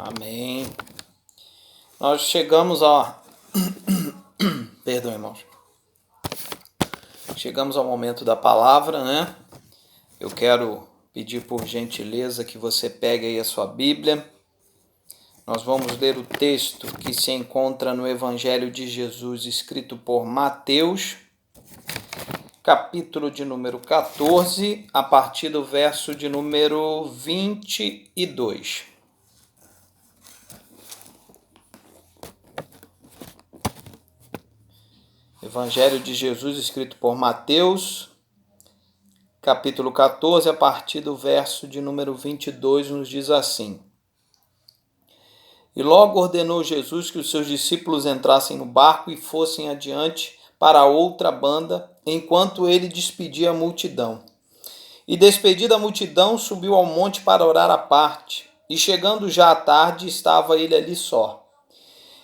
Amém. Nós chegamos a... Perdão, irmãos. Chegamos ao momento da palavra, né? Eu quero pedir por gentileza que você pegue aí a sua Bíblia. Nós vamos ler o texto que se encontra no Evangelho de Jesus, escrito por Mateus, capítulo de número 14, a partir do verso de número 22. Evangelho de Jesus, escrito por Mateus, capítulo 14, a partir do verso de número 22, nos diz assim: E logo ordenou Jesus que os seus discípulos entrassem no barco e fossem adiante para a outra banda, enquanto ele despedia a multidão. E despedida a multidão, subiu ao monte para orar à parte. E chegando já à tarde, estava ele ali só.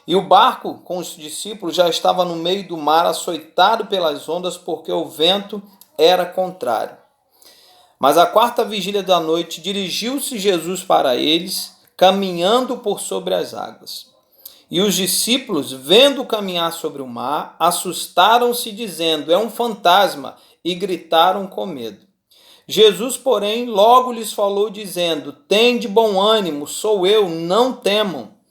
E o barco com os discípulos já estava no meio do mar, açoitado pelas ondas, porque o vento era contrário. Mas à quarta vigília da noite, dirigiu-se Jesus para eles, caminhando por sobre as águas. E os discípulos, vendo caminhar sobre o mar, assustaram-se, dizendo: é um fantasma, e gritaram com medo. Jesus, porém, logo lhes falou, dizendo: tende bom ânimo, sou eu, não temam.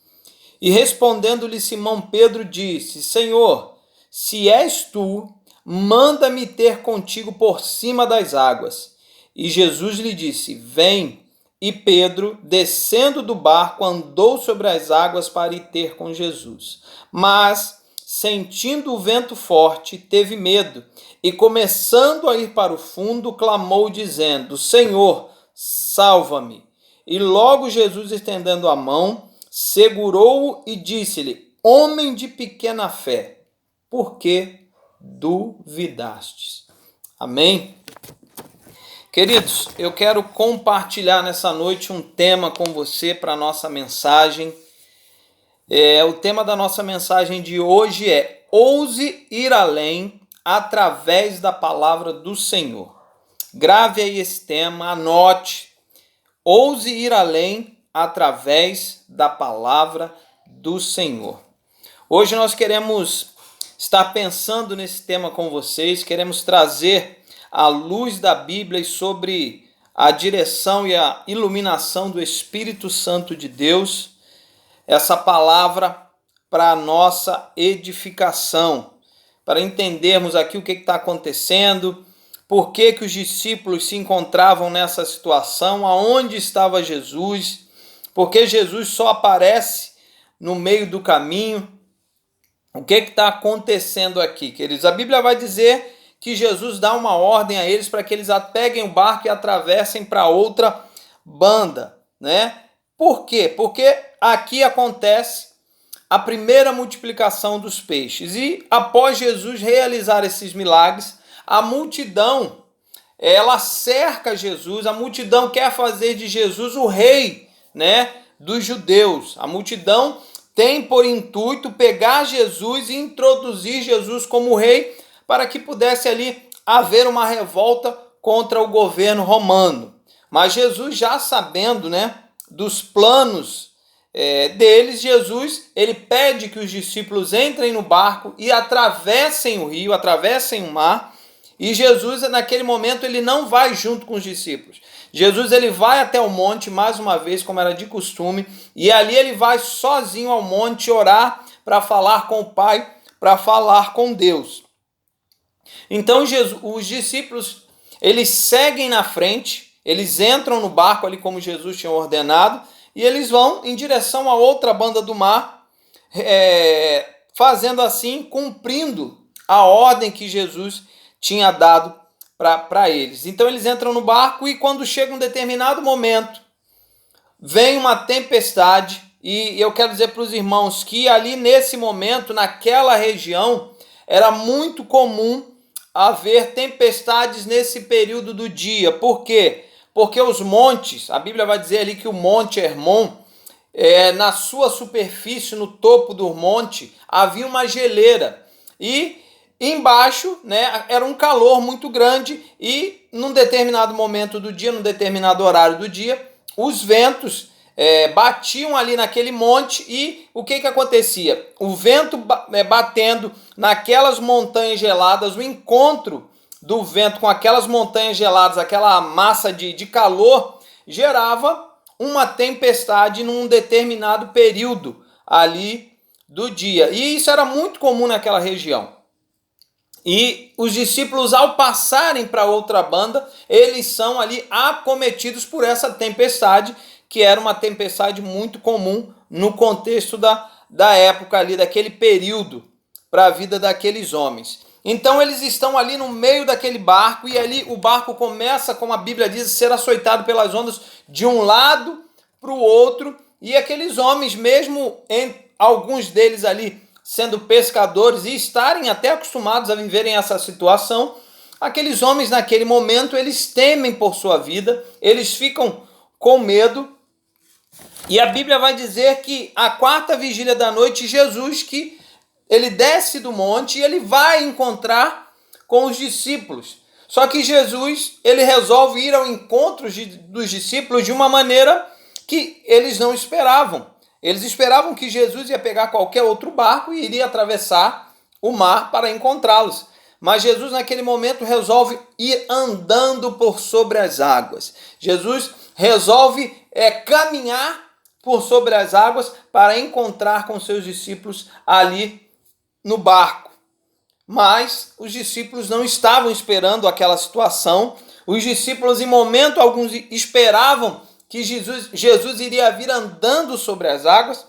E respondendo-lhe Simão Pedro disse: Senhor, se és tu, manda-me ter contigo por cima das águas. E Jesus lhe disse: vem. E Pedro, descendo do barco, andou sobre as águas para ir ter com Jesus. Mas, sentindo o vento forte, teve medo, e começando a ir para o fundo, clamou, dizendo: Senhor, salva-me. E logo Jesus, estendendo a mão, segurou-o e disse-lhe: homem de pequena fé, por que duvidastes? Amém? Queridos, eu quero compartilhar nessa noite um tema com você para a nossa mensagem. O tema da nossa mensagem de hoje é: ouse ir além através da palavra do Senhor. Grave aí esse tema, anote. Ouse ir além através da palavra do Senhor. Hoje nós queremos estar pensando nesse tema com vocês, queremos trazer a luz da Bíblia sobre a direção e a iluminação do Espírito Santo de Deus, essa palavra para a nossa edificação, para entendermos aqui o que está acontecendo, por que os discípulos se encontravam nessa situação, aonde estava Jesus, porque Jesus só aparece no meio do caminho. O que está acontecendo aqui, queridos? A Bíblia vai dizer que Jesus dá uma ordem a eles para que eles peguem o barco e atravessem para outra banda, né? Por quê? Porque aqui acontece a primeira multiplicação dos peixes. E após Jesus realizar esses milagres, a multidão, ela cerca Jesus, a multidão quer fazer de Jesus o rei, né, dos judeus. A multidão tem por intuito pegar Jesus e introduzir Jesus como rei, para que pudesse ali haver uma revolta contra o governo romano. Mas Jesus, já sabendo, né, dos planos deles, Jesus, ele pede que os discípulos entrem no barco e atravessem o rio, atravessem o mar. E Jesus, naquele momento, ele não vai junto com os discípulos. Jesus, ele vai até o monte, mais uma vez, como era de costume, e ali ele vai sozinho ao monte orar para falar com o Pai, para falar com Deus. Então, os discípulos, eles seguem na frente, eles entram no barco ali como Jesus tinha ordenado, e eles vão em direção a outra banda do mar, fazendo assim, cumprindo a ordem que Jesus tinha dado para eles. Então eles entram no barco e quando chega um determinado momento, vem uma tempestade, e eu quero dizer para os irmãos que ali nesse momento, naquela região, era muito comum haver tempestades nesse período do dia. Por quê? Porque os montes, a Bíblia vai dizer ali que o Monte Hermon, na sua superfície, no topo do monte, havia uma geleira. E embaixo, né, era um calor muito grande e num determinado momento do dia, num determinado horário do dia, os ventos batiam ali naquele monte e o que acontecia? O vento batendo naquelas montanhas geladas, o encontro do vento com aquelas montanhas geladas, aquela massa de calor, gerava uma tempestade num determinado período ali do dia. E isso era muito comum naquela região. E os discípulos, ao passarem para outra banda, eles são ali acometidos por essa tempestade, que era uma tempestade muito comum no contexto da época ali, daquele período, para a vida daqueles homens. Então eles estão ali no meio daquele barco e ali o barco começa, como a Bíblia diz, a ser açoitado pelas ondas de um lado para o outro, e aqueles homens, mesmo alguns deles ali sendo pescadores e estarem até acostumados a viverem essa situação, aqueles homens naquele momento, eles temem por sua vida, eles ficam com medo. E a Bíblia vai dizer que a quarta vigília da noite, Jesus, que ele desce do monte e ele vai encontrar com os discípulos. Só que Jesus, ele resolve ir ao encontro dos discípulos de uma maneira que eles não esperavam. Eles esperavam que Jesus ia pegar qualquer outro barco e iria atravessar o mar para encontrá-los. Mas Jesus, naquele momento, resolve ir andando por sobre as águas. Jesus resolve caminhar por sobre as águas para encontrar com seus discípulos ali no barco. Mas os discípulos não estavam esperando aquela situação. Os discípulos, em momento algum, esperavam que Jesus iria vir andando sobre as águas.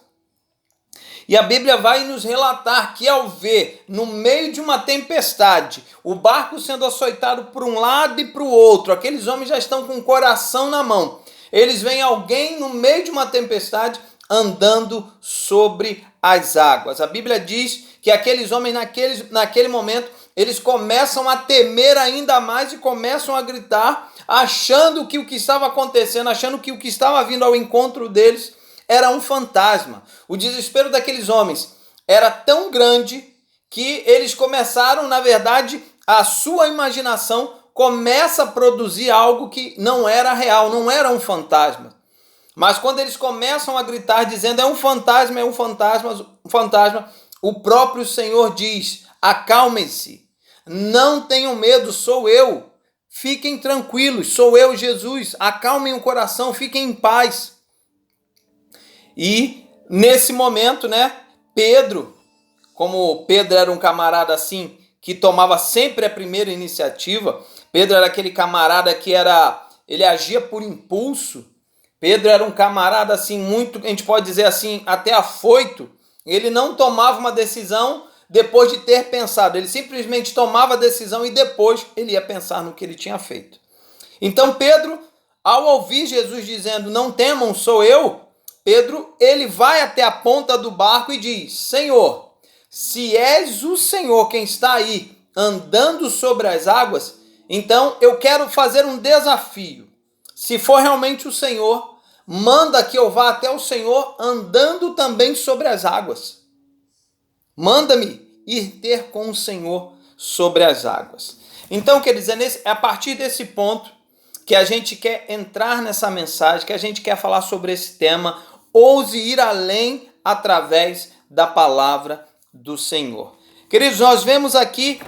E a Bíblia vai nos relatar que, ao ver, no meio de uma tempestade, o barco sendo açoitado por um lado e para o outro, aqueles homens já estão com o coração na mão. Eles veem alguém no meio de uma tempestade andando sobre as águas. A Bíblia diz que aqueles homens, naquele momento, eles começam a temer ainda mais e começam a gritar, achando que o que estava acontecendo, achando que o que estava vindo ao encontro deles era um fantasma. O desespero daqueles homens era tão grande que eles começaram, na verdade, a sua imaginação começa a produzir algo que não era real, não era um fantasma. Mas quando eles começam a gritar dizendo é um fantasma, o próprio Senhor diz: acalmem-se, não tenham medo, sou eu, fiquem tranquilos, sou eu, Jesus, acalmem o coração, fiquem em paz. E nesse momento, Pedro, como Pedro era um camarada assim, que tomava sempre a primeira iniciativa, Pedro era aquele camarada que ele agia por impulso. Pedro era um camarada assim, muito, a gente pode dizer assim, até afoito. Ele não tomava uma decisão depois de ter pensado. Ele simplesmente tomava a decisão e depois ele ia pensar no que ele tinha feito. Então Pedro, ao ouvir Jesus dizendo, não temam, sou eu, Pedro, ele vai até a ponta do barco e diz, Senhor, se és o Senhor quem está aí andando sobre as águas, então eu quero fazer um desafio. Se for realmente o Senhor, manda que eu vá até o Senhor andando também sobre as águas. Manda-me ir ter com o Senhor sobre as águas. Então, quer dizer, é a partir desse ponto que a gente quer entrar nessa mensagem, que a gente quer falar sobre esse tema, ouse ir além através da palavra do Senhor. Queridos, nós vemos aqui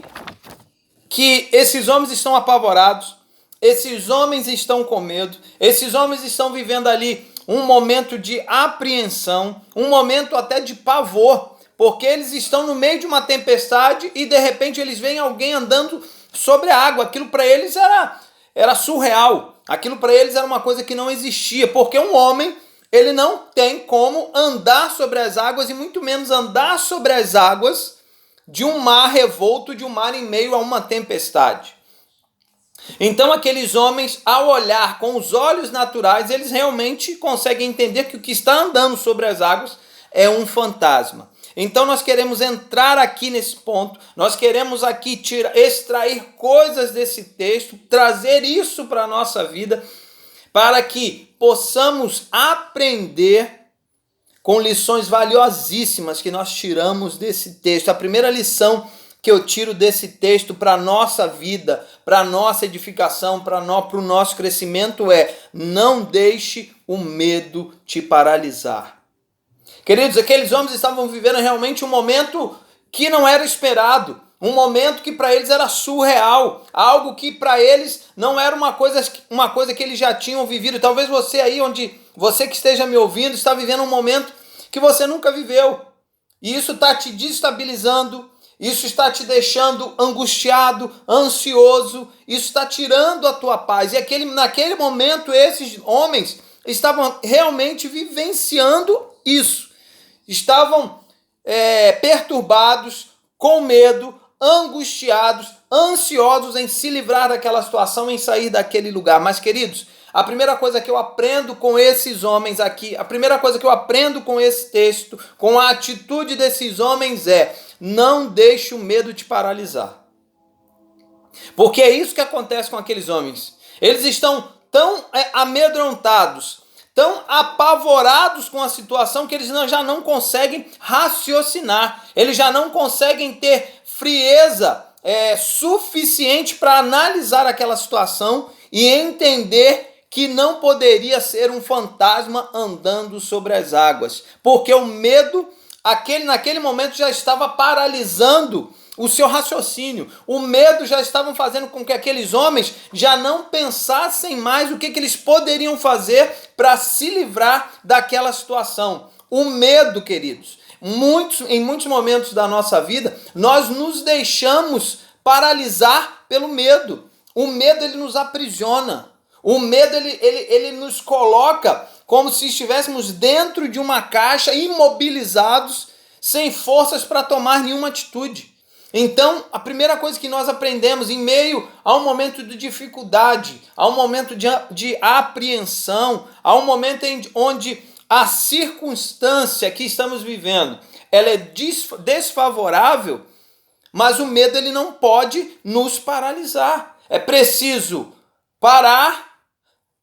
que esses homens estão apavorados, esses homens estão com medo, esses homens estão vivendo ali um momento de apreensão, um momento até de pavor, porque eles estão no meio de uma tempestade e de repente eles veem alguém andando sobre a água. Aquilo para eles era surreal, aquilo para eles era uma coisa que não existia, porque um homem, ele não tem como andar sobre as águas e muito menos andar sobre as águas de um mar revolto, de um mar em meio a uma tempestade. Então aqueles homens, ao olhar com os olhos naturais, eles realmente conseguem entender que o que está andando sobre as águas é um fantasma. Então nós queremos entrar aqui nesse ponto, nós queremos aqui extrair coisas desse texto, trazer isso para a nossa vida, para que possamos aprender com lições valiosíssimas que nós tiramos desse texto. A primeira lição que eu tiro desse texto para a nossa vida, para a nossa edificação, para o nosso crescimento é: não deixe o medo te paralisar. Queridos, aqueles homens estavam vivendo realmente um momento que não era esperado, um momento que para eles era surreal, algo que para eles não era uma coisa que eles já tinham vivido. Talvez você aí, onde você que esteja me ouvindo, está vivendo um momento que você nunca viveu. E isso está te destabilizando, isso está te deixando angustiado, ansioso, isso está tirando a tua paz. E naquele momento, esses homens estavam realmente vivenciando isso. Estavam perturbados, com medo, angustiados, ansiosos em se livrar daquela situação, em sair daquele lugar. Mas, queridos, a primeira coisa que eu aprendo com esses homens aqui, a primeira coisa que eu aprendo com esse texto, com a atitude desses homens é: não deixe o medo te paralisar. Porque é isso que acontece com aqueles homens. Eles estão tão amedrontados, tão apavorados com a situação que eles já não conseguem raciocinar. Eles já não conseguem ter frieza suficiente para analisar aquela situação e entender que não poderia ser um fantasma andando sobre as águas. Porque o medo, naquele momento, já estava paralisando o seu raciocínio. O medo já estava fazendo com que aqueles homens já não pensassem mais o que eles poderiam fazer para se livrar daquela situação. O medo, queridos, em muitos momentos da nossa vida, nós nos deixamos paralisar pelo medo. O medo, ele nos aprisiona. O medo, ele nos coloca como se estivéssemos dentro de uma caixa, imobilizados, sem forças para tomar nenhuma atitude. Então, a primeira coisa que nós aprendemos em meio a um momento de dificuldade, a um momento de apreensão, a um momento onde a circunstância que estamos vivendo, ela é desfavorável, mas o medo, ele não pode nos paralisar. É preciso parar,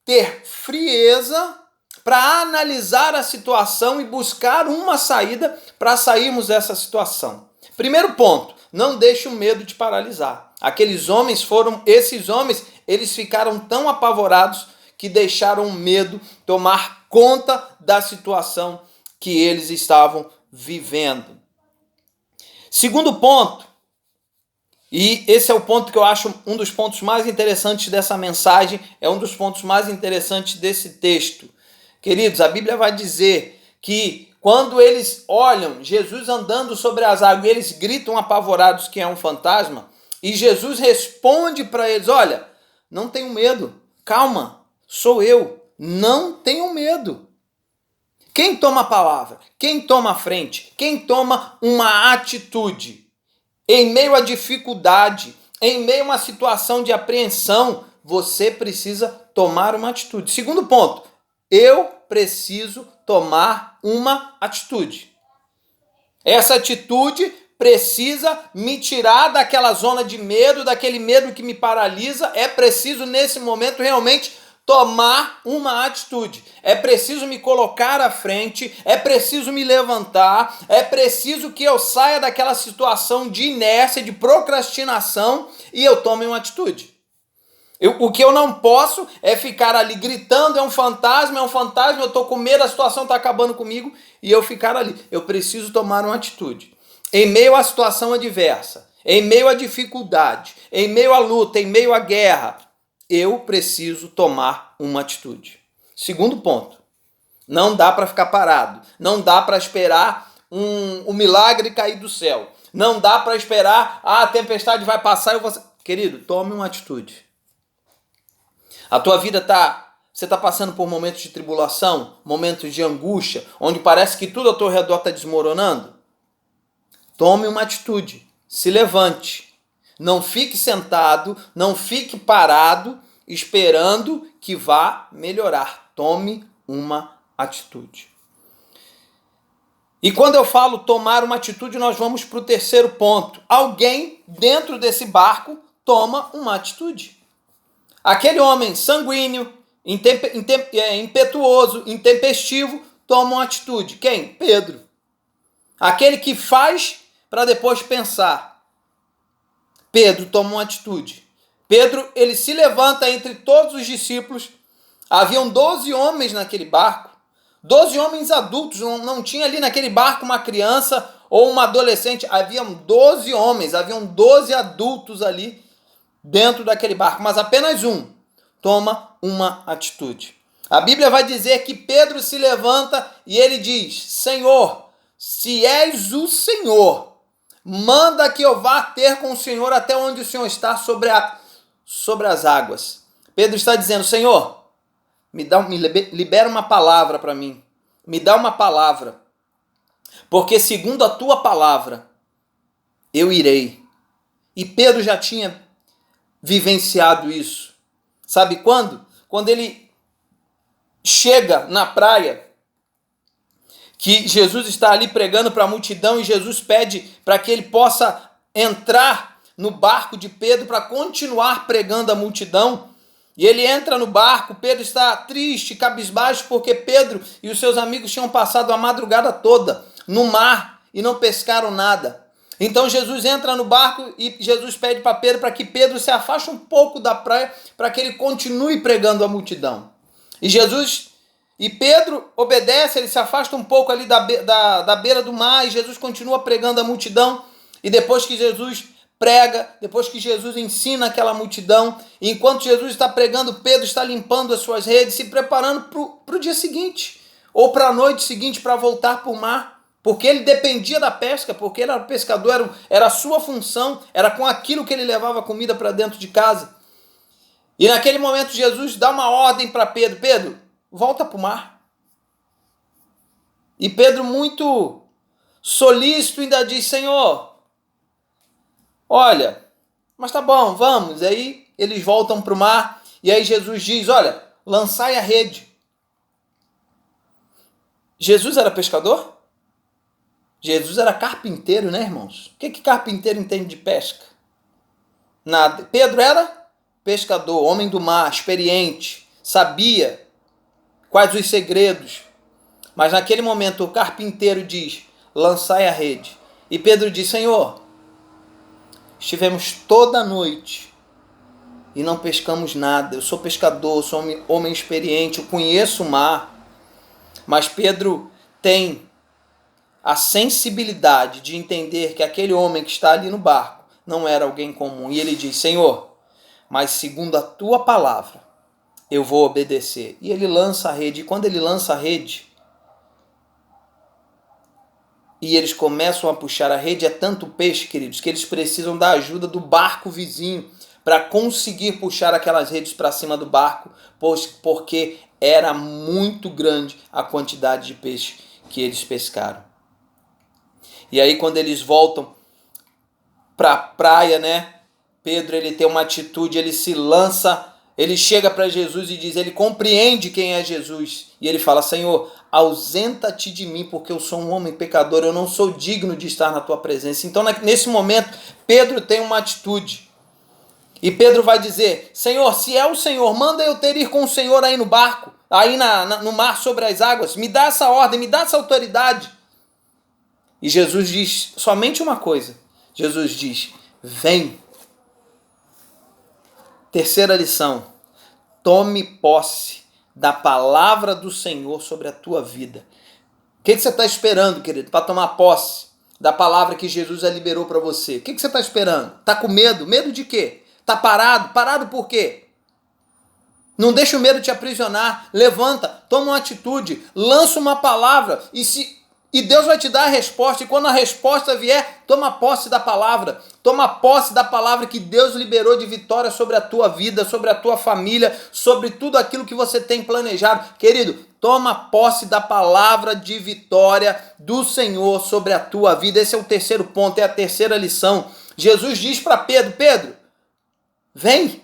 ter frieza para analisar a situação e buscar uma saída para sairmos dessa situação. Primeiro ponto: não deixe o medo te paralisar. Esses homens, eles ficaram tão apavorados que deixaram o medo tomar conta da situação que eles estavam vivendo. Segundo ponto, e esse é o ponto que eu acho um dos pontos mais interessantes dessa mensagem, é um dos pontos mais interessantes desse texto. Queridos, a Bíblia vai dizer que quando eles olham Jesus andando sobre as águas, eles gritam apavorados que é um fantasma, e Jesus responde para eles: olha, não tenham medo, calma, sou eu, não tenham medo. Quem toma a palavra, quem toma a frente, quem toma uma atitude em meio à dificuldade, em meio a uma situação de apreensão, você precisa tomar uma atitude. Segundo ponto, eu preciso tomar uma atitude. Essa atitude precisa me tirar daquela zona de medo, daquele medo que me paralisa. É preciso, nesse momento, realmente tomar uma atitude. É preciso me colocar à frente, é preciso me levantar, é preciso que eu saia daquela situação de inércia, de procrastinação e eu tome uma atitude. O que eu não posso é ficar ali gritando: é um fantasma, eu estou com medo, a situação está acabando comigo, e eu ficar ali. Eu preciso tomar uma atitude. Em meio à situação adversa, em meio à dificuldade, em meio à luta, em meio à guerra, eu preciso tomar uma atitude. Segundo ponto, não dá para ficar parado, não dá para esperar um milagre cair do céu, não dá para esperar a tempestade vai passar e eu vou... Querido, tome uma atitude. A tua vida você está passando por momentos de tribulação, momentos de angústia, onde parece que tudo ao teu redor está desmoronando? Tome uma atitude, se levante. Não fique sentado, não fique parado, esperando que vá melhorar. Tome uma atitude. E quando eu falo tomar uma atitude, nós vamos para o terceiro ponto. Alguém dentro desse barco toma uma atitude. Aquele homem sanguíneo, impetuoso, intempestivo, toma uma atitude. Quem? Pedro. Aquele que faz para depois pensar. Pedro toma uma atitude. Pedro, ele se levanta entre todos os discípulos. Haviam 12 homens naquele barco, 12 homens adultos, não tinha ali naquele barco uma criança ou uma adolescente, haviam 12 homens, haviam 12 adultos ali dentro daquele barco, mas apenas um toma uma atitude. A Bíblia vai dizer que Pedro se levanta e ele diz: Senhor, se és o Senhor, manda que eu vá ter com o Senhor até onde o Senhor está sobre as águas. Pedro está dizendo: Senhor, libera uma palavra para mim. Me dá uma palavra. Porque segundo a tua palavra, eu irei. E Pedro já tinha vivenciado isso. Sabe quando? Quando ele chega na praia, que Jesus está ali pregando para a multidão e Jesus pede para que ele possa entrar no barco de Pedro para continuar pregando à multidão. E ele entra no barco, Pedro está triste, cabisbaixo, porque Pedro e os seus amigos tinham passado a madrugada toda no mar e não pescaram nada. Então Jesus entra no barco e Jesus pede para Pedro para que Pedro se afaste um pouco da praia para que ele continue pregando à multidão. E Pedro obedece, ele se afasta um pouco ali da beira do mar e Jesus continua pregando à multidão. E depois que Jesus prega, depois que Jesus ensina aquela multidão, e enquanto Jesus está pregando, Pedro está limpando as suas redes, se preparando para o dia seguinte, ou para a noite seguinte, para voltar para o mar, porque ele dependia da pesca, porque ele era pescador, era a sua função, era com aquilo que ele levava comida para dentro de casa. E naquele momento Jesus dá uma ordem para Pedro: Pedro, volta para o mar. E Pedro, muito solícito, ainda diz: Senhor, olha, mas tá bom, vamos. Aí eles voltam para o mar e aí Jesus diz: olha, lançai a rede. Jesus era pescador? Jesus era carpinteiro, né, irmãos? O que carpinteiro entende de pesca? Nada. Pedro era pescador, homem do mar, experiente, sabia quais os segredos. Mas naquele momento o carpinteiro diz: lançai a rede. E Pedro diz: Senhor, estivemos toda a noite e não pescamos nada. Eu sou pescador, sou homem experiente, eu conheço o mar. Mas Pedro tem a sensibilidade de entender que aquele homem que está ali no barco não era alguém comum. E ele diz: Senhor, mas segundo a tua palavra, eu vou obedecer. E ele lança a rede. E quando ele lança a rede, e eles começam a puxar a rede, é tanto peixe, queridos, que eles precisam da ajuda do barco vizinho para conseguir puxar aquelas redes para cima do barco, porque era muito grande a quantidade de peixe que eles pescaram. E aí quando eles voltam para a praia, né, Pedro, ele tem uma atitude, ele se lança, ele chega para Jesus e diz, ele compreende quem é Jesus. E ele fala: Senhor, ausenta-te de mim, porque eu sou um homem pecador, eu não sou digno de estar na tua presença. Então, nesse momento, Pedro tem uma atitude. E Pedro vai dizer: Senhor, se é o Senhor, manda eu ter ir com o Senhor aí no barco, aí no mar sobre as águas. Me dá essa ordem, me dá essa autoridade. E Jesus diz somente uma coisa. Jesus diz: vem. Terceira lição: tome posse da palavra do Senhor sobre a tua vida. O que você está esperando, querido, para tomar posse da palavra que Jesus já liberou para você? O que você está esperando? Está com medo? Medo de quê? Está parado? Parado por quê? Não deixa o medo te aprisionar. Levanta, toma uma atitude, lança uma palavra e Deus vai te dar a resposta. E quando a resposta vier, toma posse da palavra. Toma posse da palavra que Deus liberou de vitória sobre a tua vida, sobre a tua família, sobre tudo aquilo que você tem planejado. Querido, toma posse da palavra de vitória do Senhor sobre a tua vida. Esse é o terceiro ponto, é a terceira lição. Jesus diz para Pedro: Pedro, vem.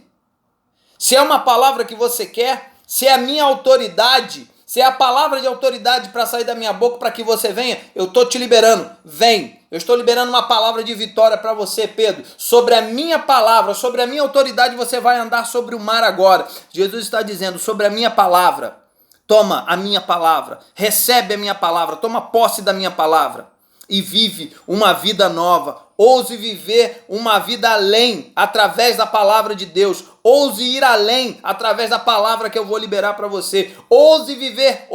Se é uma palavra que você quer, se é a minha autoridade, se é a palavra de autoridade para sair da minha boca para que você venha, eu estou te liberando. Vem. Eu estou liberando uma palavra de vitória para você, Pedro. Sobre a minha palavra, sobre a minha autoridade, você vai andar sobre o mar agora. Jesus está dizendo: sobre a minha palavra. Toma a minha palavra. Recebe a minha palavra. Toma posse da minha palavra. e vive uma vida nova. Ouse viver uma vida além, através da palavra de Deus. Ouse ir além, através da palavra que eu vou liberar para você. Ouse viver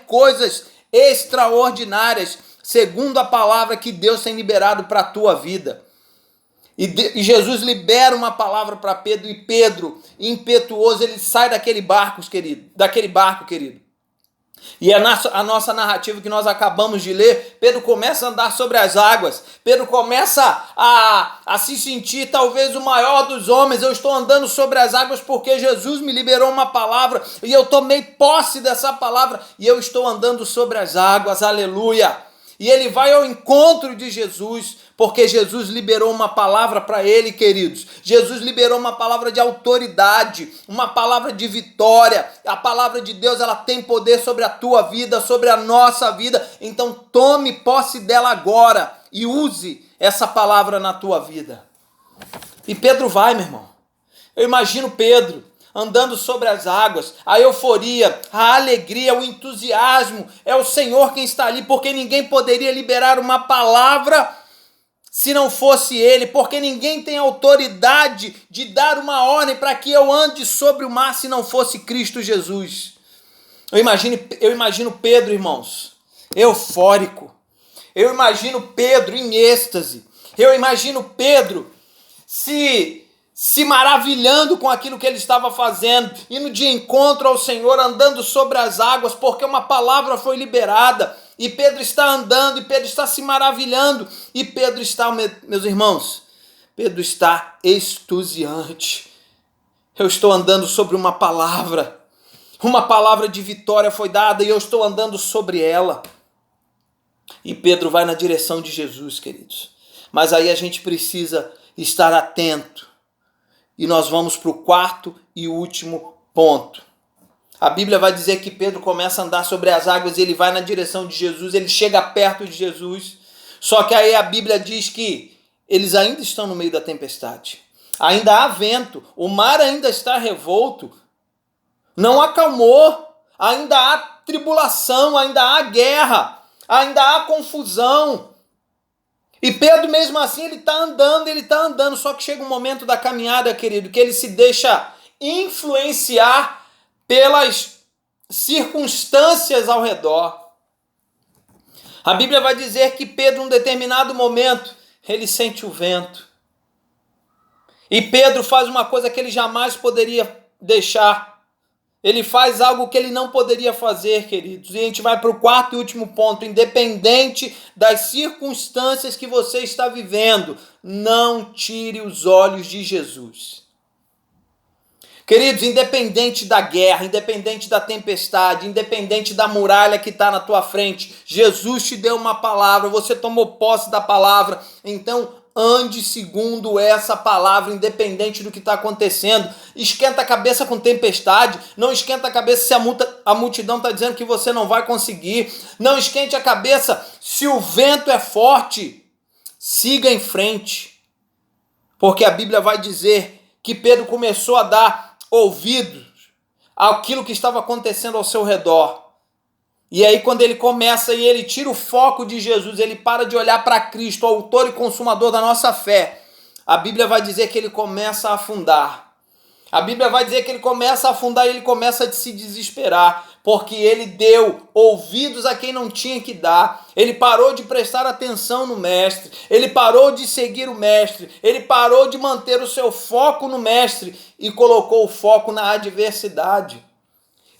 coisas extraordinárias, segundo a palavra que Deus tem liberado para a tua vida. E Jesus libera uma palavra para Pedro, e Pedro, impetuoso, ele sai daquele barco, querido. E a nossa narrativa que nós acabamos de ler, Pedro começa a andar sobre as águas, Pedro começa a se sentir talvez o maior dos homens. Eu estou andando sobre as águas porque Jesus me liberou uma palavra, e eu tomei posse dessa palavra, e eu estou andando sobre as águas, aleluia. E ele vai ao encontro de Jesus, porque Jesus liberou uma palavra para ele, queridos. Jesus liberou uma palavra de autoridade, uma palavra de vitória. A palavra de Deus, ela tem poder sobre a tua vida, sobre a nossa vida. Então tome posse dela agora e use essa palavra na tua vida. E Pedro vai, meu irmão. Eu imagino Pedro andando sobre as águas, a euforia, a alegria, o entusiasmo. É o Senhor quem está ali, porque ninguém poderia liberar uma palavra se não fosse Ele, porque ninguém tem autoridade de dar uma ordem para que eu ande sobre o mar se não fosse Cristo Jesus. Eu imagino Pedro, irmãos, eufórico. Eu imagino Pedro em êxtase. Eu imagino Pedro se maravilhando com aquilo que ele estava fazendo, indo de encontro ao Senhor, andando sobre as águas, porque uma palavra foi liberada, e Pedro está andando, e Pedro está se maravilhando, e Pedro está, meus irmãos, Pedro está extasiante. Eu estou andando sobre uma palavra de vitória foi dada, e eu estou andando sobre ela. E Pedro vai na direção de Jesus, queridos. Mas aí a gente precisa estar atento. E nós vamos para o quarto e último ponto. A Bíblia vai dizer que Pedro começa a andar sobre as águas, ele vai na direção de Jesus, ele chega perto de Jesus. Só que aí a Bíblia diz que eles ainda estão no meio da tempestade. Ainda há vento, o mar ainda está revolto, não acalmou, ainda há tribulação, ainda há guerra, ainda há confusão. E Pedro, mesmo assim, ele está andando, só que chega um momento da caminhada, querido, que ele se deixa influenciar pelas circunstâncias ao redor. A Bíblia vai dizer que Pedro, em um determinado momento, ele sente o vento. E Pedro faz uma coisa que ele jamais poderia deixar. Ele faz algo que ele não poderia fazer, queridos. E a gente vai para o quarto e último ponto. Independente das circunstâncias que você está vivendo, não tire os olhos de Jesus. Queridos, independente da guerra, independente da tempestade, independente da muralha que está na tua frente, Jesus te deu uma palavra, você tomou posse da palavra, então ande segundo essa palavra, independente do que está acontecendo. Esquenta a cabeça com tempestade, não esquenta a cabeça se a multidão está dizendo que você não vai conseguir, não esquente a cabeça se o vento é forte, siga em frente, porque a Bíblia vai dizer que Pedro começou a dar ouvidos àquilo que estava acontecendo ao seu redor. E aí quando ele começa e ele tira o foco de Jesus, ele para de olhar para Cristo, o autor e consumador da nossa fé, a Bíblia vai dizer que ele começa a afundar. A Bíblia vai dizer que ele começa a afundar e ele começa a se desesperar, porque ele deu ouvidos a quem não tinha que dar, ele parou de prestar atenção no mestre, ele parou de seguir o mestre, ele parou de manter o seu foco no mestre e colocou o foco na adversidade.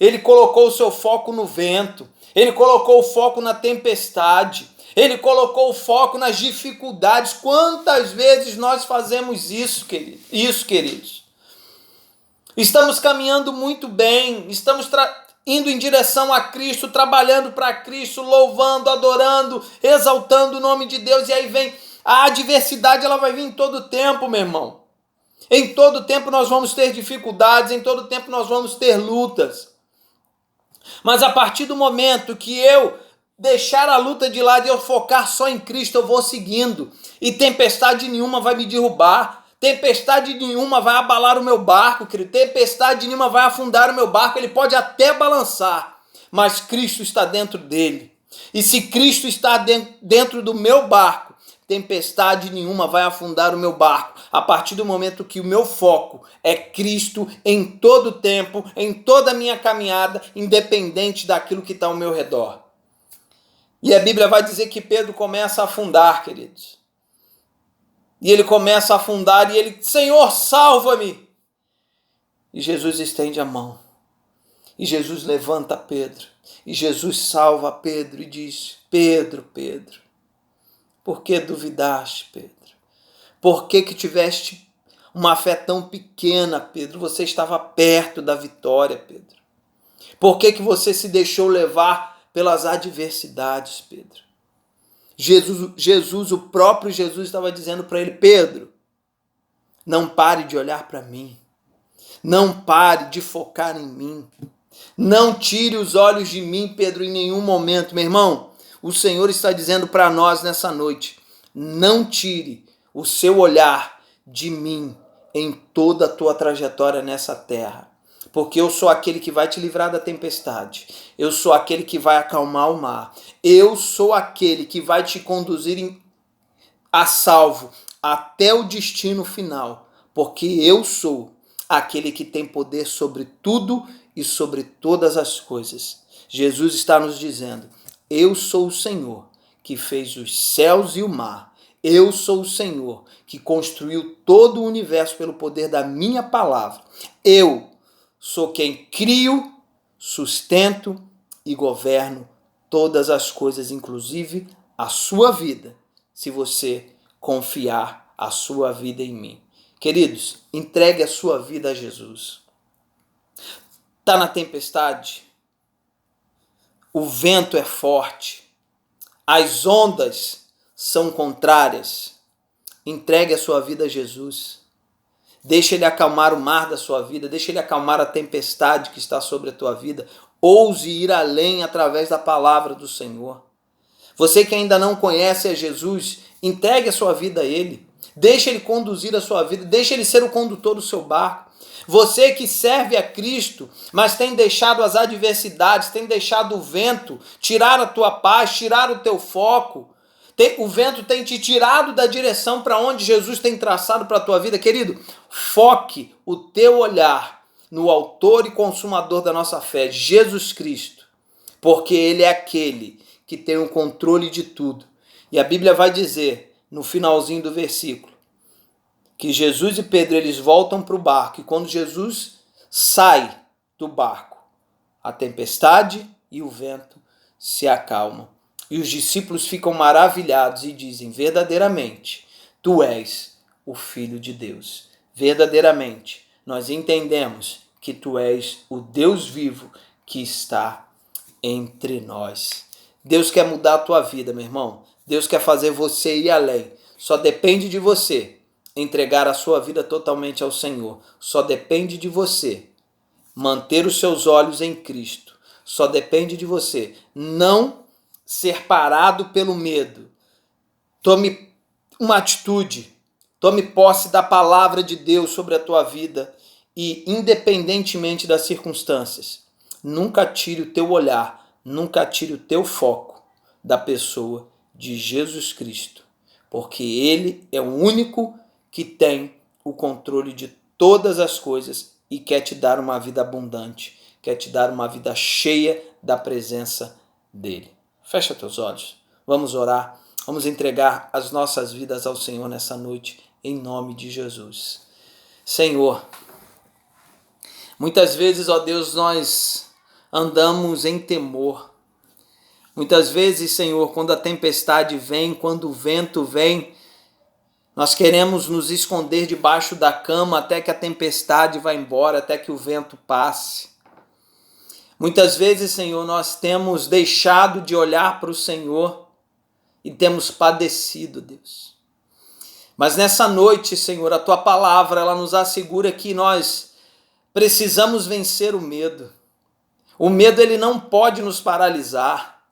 Ele colocou o seu foco no vento, ele colocou o foco na tempestade, ele colocou o foco nas dificuldades. Quantas vezes nós fazemos isso, queridos? Estamos caminhando muito bem, estamos indo em direção a Cristo, trabalhando para Cristo, louvando, adorando, exaltando o nome de Deus, e aí vem a adversidade, ela vai vir em todo tempo, meu irmão. Em todo tempo nós vamos ter dificuldades, em todo tempo nós vamos ter lutas. Mas a partir do momento que eu deixar a luta de lado e eu focar só em Cristo, eu vou seguindo. E tempestade nenhuma vai me derrubar. Tempestade nenhuma vai abalar o meu barco, querido. Tempestade nenhuma vai afundar o meu barco. Ele pode até balançar, mas Cristo está dentro dele. E se Cristo está dentro do meu barco, tempestade nenhuma vai afundar o meu barco, a partir do momento que o meu foco é Cristo em todo o tempo, em toda a minha caminhada, independente daquilo que está ao meu redor. E a Bíblia vai dizer que Pedro começa a afundar, queridos. E ele começa a afundar e ele, Senhor, salva-me! E Jesus estende a mão. E Jesus levanta Pedro. E Jesus salva Pedro e diz, Pedro, por que duvidaste, Pedro? Por que tiveste uma fé tão pequena, Pedro? Você estava perto da vitória, Pedro. Por que você se deixou levar pelas adversidades, Pedro? O próprio Jesus estava dizendo para ele, Pedro, não pare de olhar para mim. Não pare de focar em mim. Não tire os olhos de mim, Pedro, em nenhum momento. Meu irmão, o Senhor está dizendo para nós nessa noite, não tire o seu olhar de mim em toda a tua trajetória nessa terra. Porque eu sou aquele que vai te livrar da tempestade. Eu sou aquele que vai acalmar o mar. Eu sou aquele que vai te conduzir a salvo até o destino final. Porque eu sou aquele que tem poder sobre tudo e sobre todas as coisas. Jesus está nos dizendo, eu sou o Senhor que fez os céus e o mar. Eu sou o Senhor que construiu todo o universo pelo poder da minha palavra. Eu sou quem crio, sustento e governo todas as coisas, inclusive a sua vida, se você confiar a sua vida em mim. Queridos, entregue a sua vida a Jesus. Está na tempestade? O vento é forte. As ondas são contrárias. Entregue a sua vida a Jesus. Deixa Ele acalmar o mar da sua vida. Deixa Ele acalmar a tempestade que está sobre a tua vida. Ouse ir além através da palavra do Senhor. Você que ainda não conhece a Jesus, entregue a sua vida a Ele. Deixa Ele conduzir a sua vida. Deixa Ele ser o condutor do seu barco. Você que serve a Cristo, mas tem deixado as adversidades, tem deixado o vento tirar a tua paz, tirar o teu foco. O vento tem te tirado da direção para onde Jesus tem traçado para a tua vida. Querido, foque o teu olhar no autor e consumador da nossa fé, Jesus Cristo. Porque Ele é aquele que tem o controle de tudo. E a Bíblia vai dizer, no finalzinho do versículo, que Jesus e Pedro eles voltam para o barco. E quando Jesus sai do barco, a tempestade e o vento se acalmam. E os discípulos ficam maravilhados e dizem, verdadeiramente, tu és o Filho de Deus. Verdadeiramente, nós entendemos que tu és o Deus vivo que está entre nós. Deus quer mudar a tua vida, meu irmão. Deus quer fazer você ir além. Só depende de você entregar a sua vida totalmente ao Senhor. Só depende de você manter os seus olhos em Cristo. Só depende de você não ser parado pelo medo. Tome uma atitude. Tome posse da palavra de Deus sobre a tua vida e, independentemente das circunstâncias, nunca tire o teu olhar, nunca tire o teu foco da pessoa de Jesus Cristo, porque Ele é o único que tem o controle de todas as coisas e quer te dar uma vida abundante, quer te dar uma vida cheia da presença dEle. Fecha teus olhos, vamos orar, vamos entregar as nossas vidas ao Senhor nessa noite, em nome de Jesus. Senhor, muitas vezes, ó Deus, nós andamos em temor. Muitas vezes, Senhor, quando a tempestade vem, quando o vento vem, nós queremos nos esconder debaixo da cama até que a tempestade vá embora, até que o vento passe. Muitas vezes, Senhor, nós temos deixado de olhar para o Senhor e temos padecido, Deus. Mas nessa noite, Senhor, a Tua palavra, ela nos assegura que nós precisamos vencer o medo. O medo, ele não pode nos paralisar.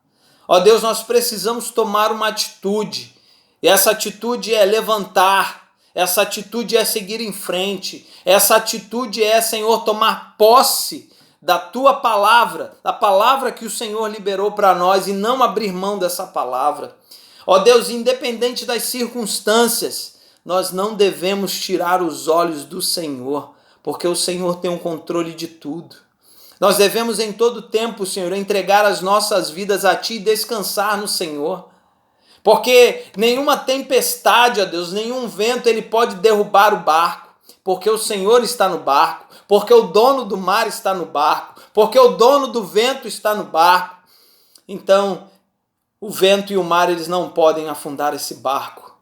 Ó Deus, nós precisamos tomar uma atitude. E essa atitude é levantar, essa atitude é seguir em frente, essa atitude é, Senhor, tomar posse da tua palavra, da palavra que o Senhor liberou para nós, e não abrir mão dessa palavra. Ó Deus, independente das circunstâncias, nós não devemos tirar os olhos do Senhor, porque o Senhor tem o controle de tudo. Nós devemos em todo tempo, Senhor, entregar as nossas vidas a Ti e descansar no Senhor. Porque nenhuma tempestade, ó Deus, nenhum vento, ele pode derrubar o barco. Porque o Senhor está no barco. Porque o dono do mar está no barco. Porque o dono do vento está no barco. Então, o vento e o mar, eles não podem afundar esse barco.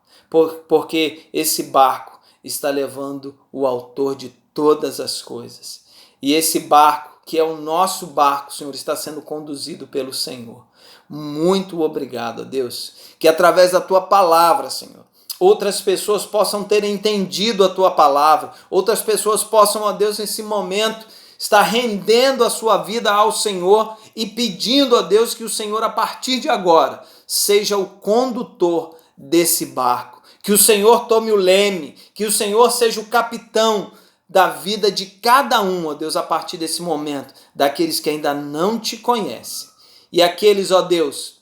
Porque esse barco está levando o autor de todas as coisas. E esse barco, que é o nosso barco, Senhor, está sendo conduzido pelo Senhor. Muito obrigado, Deus, que através da Tua palavra, Senhor, outras pessoas possam ter entendido a Tua palavra, outras pessoas possam, ó Deus, nesse momento, estar rendendo a sua vida ao Senhor e pedindo a Deus que o Senhor, a partir de agora, seja o condutor desse barco, que o Senhor tome o leme, que o Senhor seja o capitão da vida de cada um, ó Deus, a partir desse momento, daqueles que ainda não Te conhecem. E aqueles, ó Deus,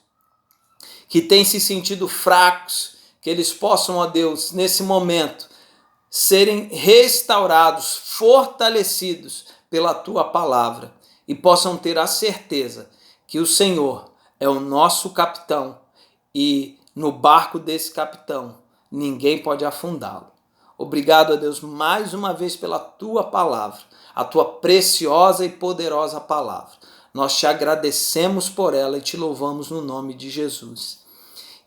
que têm se sentido fracos, que eles possam, ó Deus, nesse momento, serem restaurados, fortalecidos pela Tua palavra e possam ter a certeza que o Senhor é o nosso capitão e no barco desse capitão ninguém pode afundá-lo. Obrigado, a Deus, mais uma vez pela Tua palavra, a Tua preciosa e poderosa palavra. Nós Te agradecemos por ela e Te louvamos no nome de Jesus.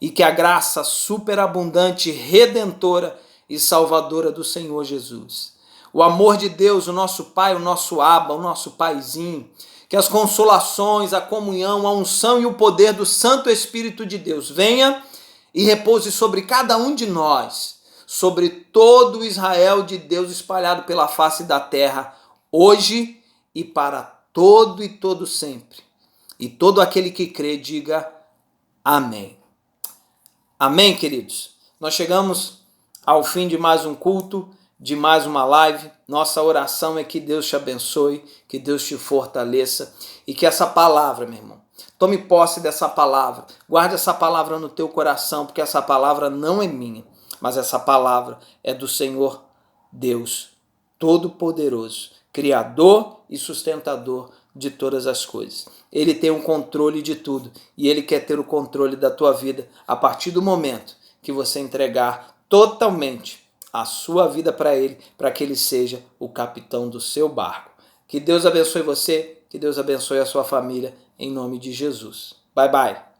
E que a graça superabundante, redentora e salvadora do Senhor Jesus, o amor de Deus, o nosso Pai, o nosso Abba, o nosso Paizinho, que as consolações, a comunhão, a unção e o poder do Santo Espírito de Deus venha e repouse sobre cada um de nós, sobre todo o Israel de Deus espalhado pela face da terra, hoje e para todo e todo sempre. E todo aquele que crê, diga amém. Amém, queridos? Nós chegamos ao fim de mais um culto, de mais uma live. Nossa oração é que Deus te abençoe, que Deus te fortaleça e que essa palavra, meu irmão, tome posse dessa palavra, guarde essa palavra no teu coração, porque essa palavra não é minha, mas essa palavra é do Senhor Deus Todo-Poderoso, Criador e sustentador de todas as coisas. Ele tem o controle de tudo e Ele quer ter o controle da tua vida a partir do momento que você entregar totalmente a sua vida para Ele, para que Ele seja o capitão do seu barco. Que Deus abençoe você, que Deus abençoe a sua família, em nome de Jesus. Bye, bye.